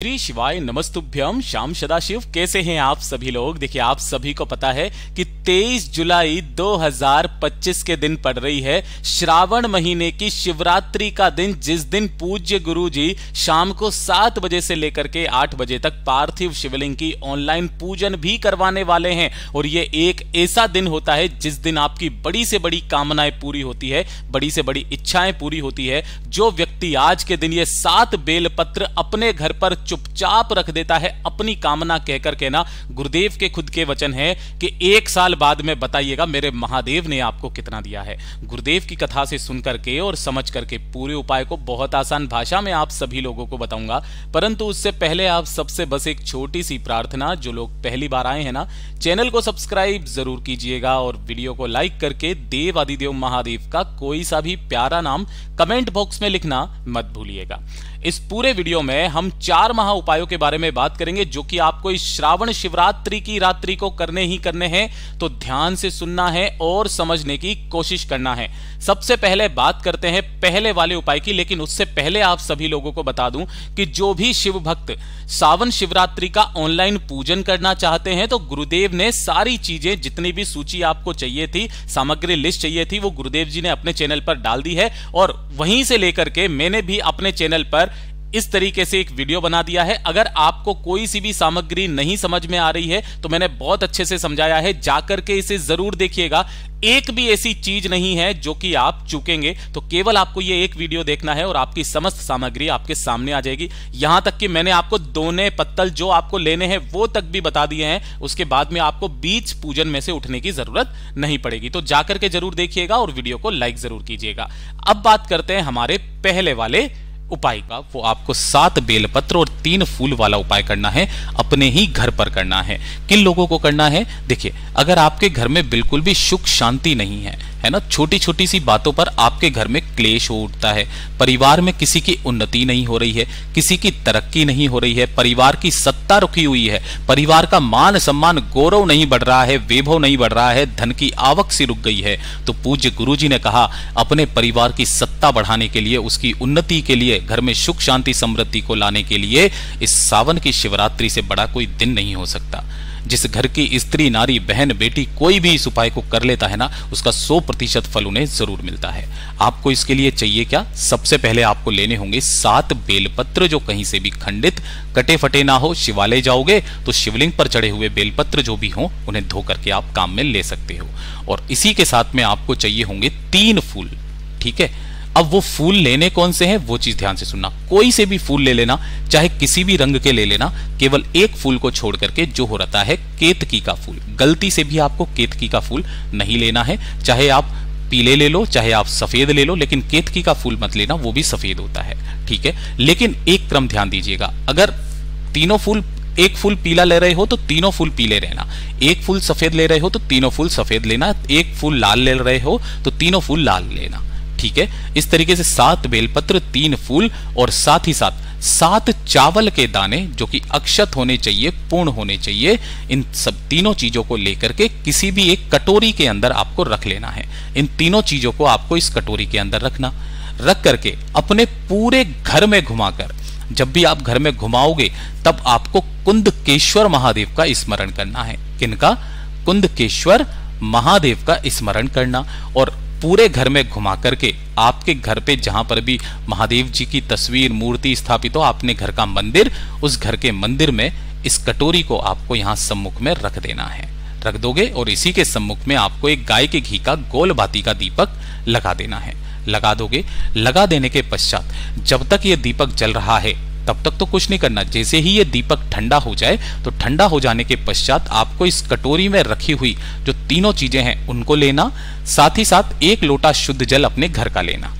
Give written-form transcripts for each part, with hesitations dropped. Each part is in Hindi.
श्री शिवाय नमस्तुभ्यम। श्याम सदाशिव। कैसे हैं आप सभी लोग? देखिए, आप सभी को पता है कि 23 जुलाई 2025 के दिन पड़ रही है श्रावण महीने की शिवरात्रि का दिन, जिस दिन पूज्य गुरु जी शाम को 7 बजे से लेकर के 8 बजे तक पार्थिव शिवलिंग की ऑनलाइन पूजन भी करवाने वाले हैं। और ये एक ऐसा दिन होता है जिस दिन आपकी बड़ी से बड़ी कामनाएं पूरी होती है, बड़ी से बड़ी इच्छाएं पूरी होती है। जो व्यक्ति आज के दिन ये 7 बेलपत्र अपने घर पर चुपचाप रख देता है अपनी कामना कहकर के ना, गुरुदेव के खुद के वचन है कि 1 साल बाद में बताइएगा मेरे महादेव ने आपको कितना दिया है। गुरुदेव की कथा से सुन करके और समझ करके पूरे उपाय को बहुत आसान भाषा में आप सभी लोगों को बताऊंगा, परंतु उससे पहले आप सबसे बस एक छोटी सी प्रार्थना, जो लोग पहली बार आए हैं ना, चैनल को सब्सक्राइब जरूर कीजिएगा और वीडियो को लाइक करके देव आदिदेव महादेव का कोई सा भी प्यारा नाम कमेंट बॉक्स में लिखना मत भूलिएगा। इस पूरे वीडियो में हम 4 महा उपायों के बारे में बात करेंगे, जो कि आपको इस श्रावण शिवरात्रि की रात्रि को करने ही करने हैं, तो ध्यान से सुनना है और समझने की कोशिश करना है। सबसे पहले बात करते हैं पहले वाले उपाय की, लेकिन उससे पहले आप सभी लोगों को बता दूं कि जो भी शिव भक्त सावन शिवरात्रि का ऑनलाइन पूजन करना चाहते हैं, तो गुरुदेव ने सारी चीजें, जितनी भी सूची आपको चाहिए थी, सामग्री लिस्ट चाहिए थी, वो गुरुदेव जी ने अपने चैनल पर डाल दी है। और वहीं से लेकर के मैंने भी अपने चैनल पर इस तरीके से एक वीडियो बना दिया है। अगर आपको कोई सी भी सामग्री नहीं समझ में आ रही है तो मैंने बहुत अच्छे से समझाया है, जाकर के इसे जरूर देखिएगा। एक भी ऐसी चीज नहीं है जो कि आप चूकेंगे, तो केवल आपको ये एक वीडियो देखना है और आपकी समस्त सामग्री आपके सामने आ जाएगी। यहां तक कि मैंने आपको दोने पत्तल जो आपको लेने हैं वो तक भी बता दिए हैं। उसके बाद में आपको बीच पूजन में से उठने की जरूरत नहीं पड़ेगी, तो जाकर के जरूर देखिएगा और वीडियो को लाइक जरूर कीजिएगा। अब बात करते हैं हमारे पहले वाले उपाय का। वो आपको 7 बेलपत्र और 3 फूल वाला उपाय करना है, अपने ही घर पर करना है। किन लोगों को करना है? देखिए, अगर आपके घर में बिल्कुल भी सुख शांति नहीं है ना, छोटी छोटी सी बातों पर आपके घर में क्लेश हो उठता है, परिवार में किसी की उन्नति नहीं हो रही है, किसी की तरक्की नहीं हो रही है, परिवार की सत्ता रुकी हुई है, परिवार का मान सम्मान गौरव नहीं बढ़ रहा है, वैभव नहीं बढ़ रहा है, धन की आवक सी रुक गई है, तो पूज्य गुरुजी ने कहा अपने परिवार की सत्ता बढ़ाने के लिए, उसकी उन्नति के लिए, घर में सुख शांति समृद्धि को लाने के लिए इस सावन की शिवरात्रि से बड़ा कोई दिन नहीं हो सकता। जिस घर की स्त्री नारी बहन बेटी कोई भी इस उपाय को कर लेता है ना, उसका 100% फल उन्हें जरूर मिलता है। आपको इसके लिए चाहिए क्या? सबसे पहले आपको लेने होंगे 7 बेलपत्र, जो कहीं से भी खंडित कटे फटे ना हो। शिवालय जाओगे तो शिवलिंग पर चढ़े हुए बेलपत्र जो भी हो उन्हें धो करके आप काम में ले सकते हो। और इसी के साथ में आपको चाहिए होंगे 3 फूल। ठीक है, अब वो फूल लेने कौन से हैं वो चीज ध्यान से सुनना। कोई से भी फूल ले लेना, चाहे किसी भी रंग के ले लेना, केवल एक फूल को छोड़ करके, जो हो रहा है केतकी का फूल। गलती से भी आपको केतकी का फूल नहीं लेना है, चाहे आप पीले ले लो चाहे आप सफेद ले लो, लेकिन केतकी का फूल मत लेना, वो भी सफेद होता है। ठीक है, लेकिन एक क्रम ध्यान दीजिएगा। अगर तीनों फूल, एक फूल पीला ले रहे हो तो तीनों फूल पीले रहना, एक फूल सफेद ले रहे हो तो तीनों फूल सफेद लेना, एक फूल लाल ले रहे हो तो तीनों फूल लाल लेना। ठीक है, इस तरीके से 7 बेलपत्र, 3 फूल और साथ ही साथ 7 चावल के दाने, जो कि अक्षत होने चाहिए, पूर्ण होने चाहिए। इन सब तीनों चीजों को लेकर के किसी भी एक कटोरी के अंदर आपको रख लेना है। इन तीनों चीजों को आपको इस कटोरी के अंदर रखना, रख करके अपने पूरे घर में घुमाकर, जब भी आप घर में घुमाओगे तब आपको कुंदकेश्वर महादेव का स्मरण करना है। किनका? कुंदकेश्वर महादेव का स्मरण करना। और पूरे घर में घुमा करके आपके घर पे जहां पर भी महादेव जी की तस्वीर मूर्ति स्थापित हो, आपने घर का मंदिर, उस घर के मंदिर में इस कटोरी को आपको यहां सम्मुख में रख देना है। रख दोगे और इसी के सम्मुख में आपको एक गाय के घी का गोल बाती का दीपक लगा देना है। लगा दोगे, लगा देने के पश्चात जब तक ये दीपक जल रहा है तब तक तो कुछ नहीं करना। जैसे ही ये दीपक ठंडा हो जाए, तो ठंडा हो जाने के पश्चात आपको इस कटोरी में रखी हुई जो तीनों चीजें हैं उनको लेना, साथ ही साथ 1 लोटा शुद्ध जल अपने घर का लेना,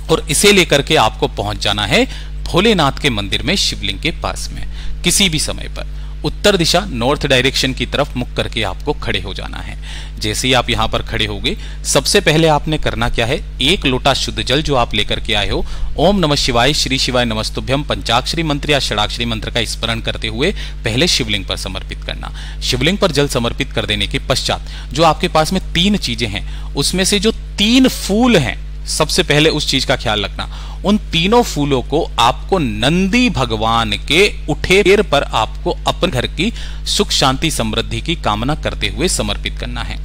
और इसे लेकर के आपको पहुंच जाना है भोलेनाथ के मंदिर में, शिवलिंग के पास में। किसी भी समय पर उत्तर दिशा, नॉर्थ डायरेक्शन की तरफ मुख करके आपको खड़े हो जाना है। जैसे ही आप यहां पर खड़े होगे, सबसे पहले आपने करना क्या है? 1 लोटा शुद्ध जल जो आप लेकर के आए हो, ओम नमः शिवाय, श्री शिवाय नमस्तुभ्यम पंचाक्षरी मंत्र या षडाक्षरी मंत्र का स्मरण करते हुए पहले शिवलिंग पर समर्पित करना। शिवलिंग पर जल समर्पित कर देने के पश्चात जो आपके पास में 3 चीजें हैं, उसमें से जो 3 फूल हैं सबसे पहले उस चीज का ख्याल रखना, उन तीनों फूलों को आपको नंदी भगवान के उठे पैर पर आपको अपने घर की सुख शांति समृद्धि की कामना करते हुए समर्पित करना है।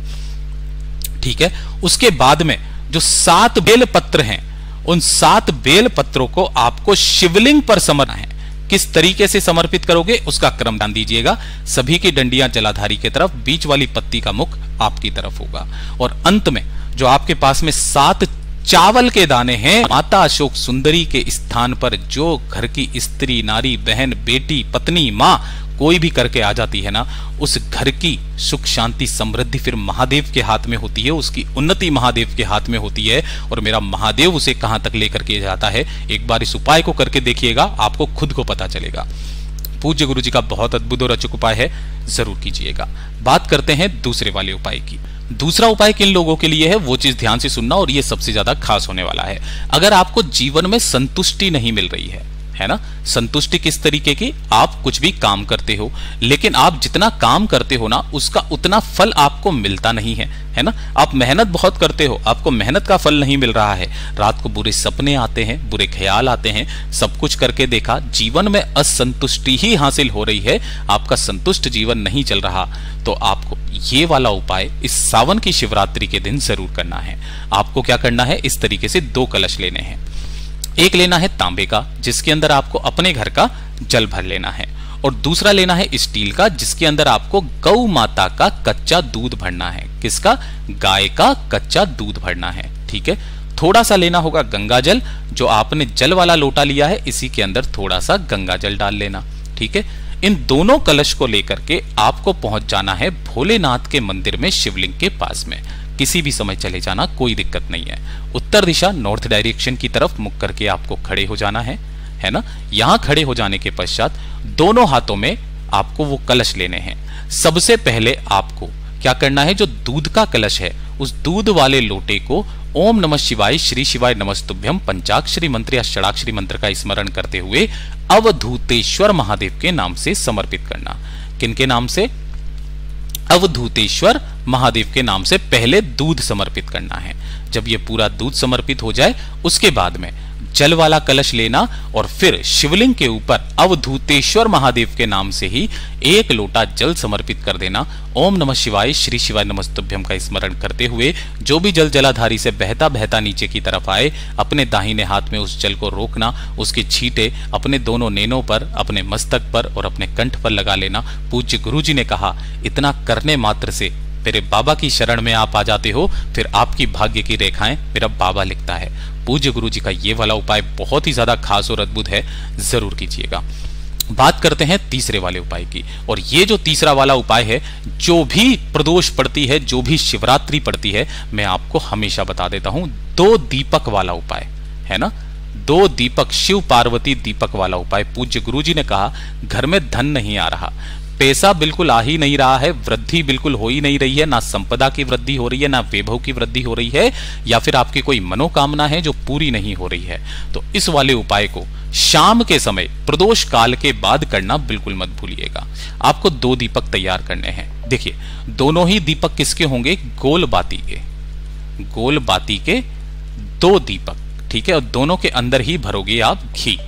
ठीक है, उसके बाद में जो 7 बेल पत्र हैं, उन 7 बेल पत्रों को आपको शिवलिंग पर समर्पण है। किस तरीके से समर्पित करोगे उसका क्रम ध्यान दीजिएगा। सभी की डंडियां जलाधारी की तरफ, बीच वाली पत्ती का मुख आपकी तरफ होगा, और अंत में जो आपके पास में 7 चावल के दाने हैं, माता अशोक सुंदरी के स्थान पर जो घर की स्त्री, नारी, बहन, बेटी, पत्नी, मां कोई भी करके आ जाती है ना, उस घर की सुख शांति समृद्धि फिर महादेव के हाथ में होती है, उसकी उन्नति महादेव के हाथ में होती है, और मेरा महादेव उसे कहां तक लेकर के जाता है, एक बार इस उपाय को करके देखिएगा, आपको खुद को पता चलेगा। पूज्य गुरु जी का बहुत अद्भुत और अचूक उपाय है, जरूर कीजिएगा। बात करते हैं दूसरे वाले उपाय की। दूसरा उपाय किन लोगों के लिए है वो चीज ध्यान से सुनना, और ये सबसे ज्यादा खास होने वाला है। अगर आपको जीवन में संतुष्टि नहीं मिल रही है ना, संतुष्टि किस तरीके की, आप कुछ भी काम करते हो लेकिन आप जितना काम करते हो ना उसका उतना फल आपको मिलता नहीं है ना, आप मेहनत बहुत करते हो, आपको मेहनत का फल नहीं मिल रहा है, रात को बुरे सपने आते हैं, बुरे ख्याल आते हैं, सब कुछ करके देखा, जीवन में असंतुष्टि ही हासिल हो रही है, आपका संतुष्ट जीवन नहीं चल रहा, तो आपको ये वाला उपाय इस सावन की शिवरात्रि के दिन जरूर करना है। आपको क्या करना है, इस तरीके से 2 कलश लेने हैं। एक लेना है तांबे का, जिसके अंदर आपको अपने घर का जल भर लेना है, और दूसरा लेना है स्टील का, जिसके अंदर आपको गौ माता का कच्चा दूध भरना है। किसका, गाय का कच्चा दूध भरना है। ठीक है, थोड़ा सा लेना होगा गंगा जल, जो आपने जल वाला लोटा लिया है इसी के अंदर थोड़ा सा गंगा जल डाल लेना। ठीक है, इन दोनों कलश को लेकर के आपको पहुंच जाना है भोलेनाथ के मंदिर में, शिवलिंग के पास में। किसी भी समय चले जाना, कोई दिक्कत नहीं है। उत्तर दिशा नॉर्थ डायरेक्शन की तरफ मुख करके आपको खड़े हो जाना है ना। यहां खड़े हो जाने के पश्चात दोनों हाथों में आपको वो कलश लेने हैं। सबसे पहले आपको क्या करना है, जो दूध का कलश है उस दूध वाले लोटे को ओम नमः शिवाय, श्री शिवाय नमस्तुभ्यम पंचाक्षरी मंत्र या षडाक्षरी मंत्र का स्मरण करते हुए अवधूतेश्वर महादेव के नाम से समर्पित करना। किनके नाम से, अवधूतेश्वर महादेव के नाम से पहले दूध समर्पित करना है। जब ये पूरा दूध समर्पित हो जाए उसके बाद में जल वाला कलश लेना, और फिर शिवलिंग के ऊपर अवधूतेश्वर महादेव के नाम से ही 1 लोटा जल समर्पित कर देना। ओम नमः शिवाय, श्री शिवाय नमस्तुभ्यम का स्मरण करते हुए जो भी जल जलाधारी से बहता बहता नीचे की तरफ आए, अपने दाहिने हाथ में उस जल को रोकना, उसके छींटे अपने दोनों नैनों पर, अपने मस्तक पर और अपने कंठ पर लगा लेना। पूज्य गुरु जी ने कहा, इतना करने मात्र से मेरे बाबा की शरण में आप आ जाते हो, फिर आपकी भाग्य की रेखाएं मेरा बाबा लिखता है। पूज्य गुरु जी का ये वाला उपाय बहुत ही ज्यादा खास और अद्भुत है, जरूर कीजिएगा। बात करते हैं तीसरे वाले उपाय की, और ये जो तीसरा वाला उपाय है, जो भी प्रदोष पड़ती है, जो भी शिवरात्रि पड़ती है, मैं आपको हमेशा बता देता हूं, 2 दीपक वाला उपाय है ना, 2 दीपक, शिव पार्वती दीपक वाला उपाय। पूज्य गुरु जी ने कहा, घर में धन नहीं आ रहा, पैसा बिल्कुल आ ही नहीं रहा है, वृद्धि बिल्कुल हो ही नहीं रही है, ना संपदा की वृद्धि हो रही है, ना वैभव की वृद्धि हो रही है, या फिर आपकी कोई मनोकामना है जो पूरी नहीं हो रही है, तो इस वाले उपाय को शाम के समय प्रदोष काल के बाद करना बिल्कुल मत भूलिएगा। आपको 2 दीपक तैयार करने हैं। देखिए, दोनों ही दीपक किसके होंगे, गोल बाती के, गोल बाती के 2 दीपक। ठीक है, और दोनों के अंदर ही भरोगे आप घी।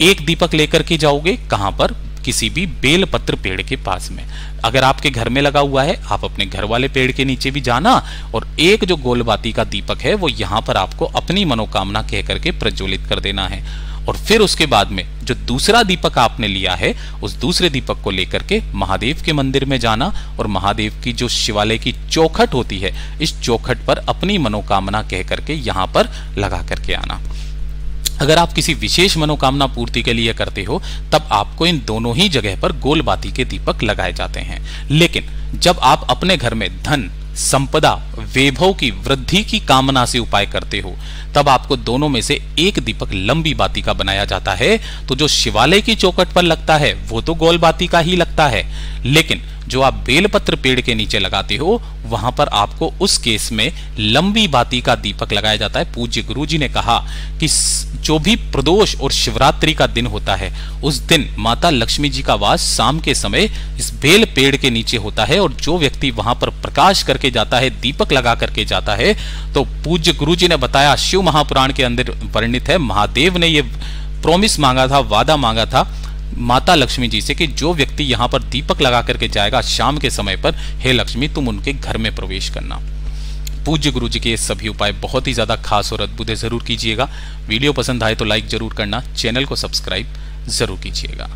एक दीपक लेकर के जाओगे कहां पर, किसी भी बेल पत्र पेड़ के पास में। अगर आपके घर में लगा हुआ है, आप अपने घर वाले पेड़ के नीचे भी जाना, और एक जो गोलबाती का दीपक है वो यहां पर आपको अपनी मनोकामना कह करके प्रज्वलित कर देना है। और फिर उसके बाद में जो दूसरा दीपक आपने लिया है, उस दूसरे दीपक को लेकर के महादेव के मंदिर में जाना, और महादेव की जो शिवालय की चौखट होती है, इस चौखट पर अपनी मनोकामना कह करके यहां पर लगा करके आना। अगर आप किसी विशेष मनोकामना पूर्ति के लिए करते हो, तब आपको इन दोनों ही जगह पर गोलबाती के दीपक लगाए जाते हैं। लेकिन जब आप अपने घर में धन, संपदा, वैभव की वृद्धि की कामना से उपाय करते हो, तब आपको दोनों में से एक दीपक लंबी बाती का बनाया जाता है। तो जो शिवालय की चौखट पर लगता है वो तो गोल बाती का ही लगता है, लेकिन जो आप बेलपत्र पेड़ के नीचे लगाते हो वहां पर आपको उस केस में लंबी बाती का दीपक लगाया जाता है। पूज्य गुरु जी ने कहा कि जो भी प्रदोष और शिवरात्रि का दिन होता है उस दिन माता लक्ष्मी जी का वास शाम के समय इस बेल पेड़ के नीचे होता है, और जो व्यक्ति वहां पर प्रकाश करके जाता है, दीपक लगा करके जाता है, तो पूज्य गुरु जी ने बताया, शिव महापुराण के अंदर वर्णित है, महादेव ने ये प्रॉमिस मांगा था, वादा मांगा था माता लक्ष्मी जी से कि जो व्यक्ति यहां पर दीपक लगा करके जाएगा शाम के समय पर, हे लक्ष्मी तुम उनके घर में प्रवेश करना। पूज्य गुरु जी के ये सभी उपाय बहुत ही ज्यादा खास और अद्भुत है, जरूर कीजिएगा। वीडियो पसंद आए तो लाइक जरूर करना, चैनल को सब्सक्राइब जरूर कीजिएगा।